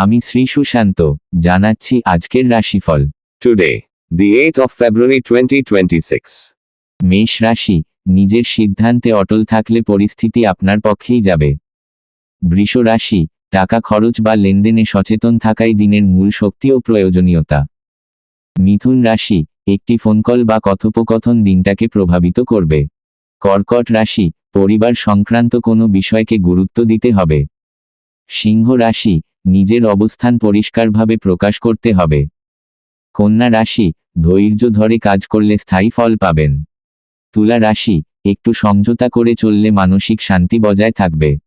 আমি শ্রী সুশান্ত, জানাচ্ছি আজকের রাশিফল। Today, the 8th of February 2026. মেষ রাশি, নিজের সিদ্ধান্তে অটল থাকলে পরিস্থিতি আপনার পক্ষেই যাবে। বৃষ রাশি, টাকা খরচ বা লেনদেনে সচেতন থাকাই দিনের মূল শক্তি ও প্রয়োজনীয়তা। মিথুন রাশি, একটি ফোন কল বা কথোপকথন দিনটাকে প্রভাবিত করবে। কর্কট রাশি, পরিবার সংক্রান্ত কোনো বিষয়কে গুরুত্ব দিতে হবে। সিংহ রাশি, নিজের অবস্থান পরিষ্কারভাবে প্রকাশ করতে হবে। কন্যা রাশি, ধৈর্য ধরে কাজ করলে স্থায়ী ফল পাবেন। তুলা রাশি, একটু সমঝোতা করে চললে মানসিক শান্তি বজায় থাকবে।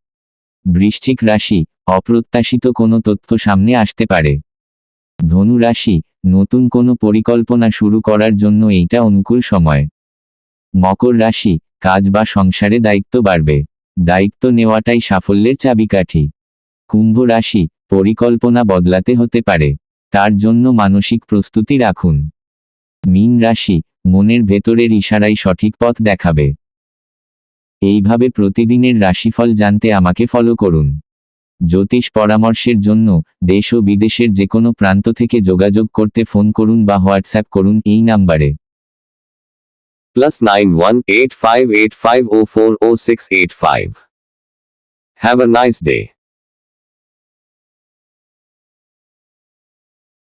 বৃশ্চিক রাশি, অপ্রত্যাশিত কোনো তথ্য সামনে আসতে পারে। ধনু রাশি, নতুন কোনো পরিকল্পনা শুরু করার জন্য এইটা অনুকূল সময়। মকর রাশি, কাজ বা সংসারে দায়িত্ব বাড়বে। দায়িত্ব নেওয়াটাই সাফল্যের চাবিকাঠি। কুম্ভ রাশি, পরিকল্পনা বদলাতে হতে পারে, তার জন্য মানসিক প্রস্তুতি রাখুন। মীন রাশি, মনের ভেতরের ইশারাই সঠিক পথ দেখাবে। এইভাবে প্রতিদিনের রাশিফল জানতে আমাকে ফলো করুন। জ্যোতিষ পরামর্শের জন্য দেশ ও বিদেশের যে কোনো প্রান্ত থেকে যোগাযোগ করতে ফোন করুন বা হোয়াটসঅ্যাপ করুন এই নাম্বারে। +91 8585040685. Have a nice day.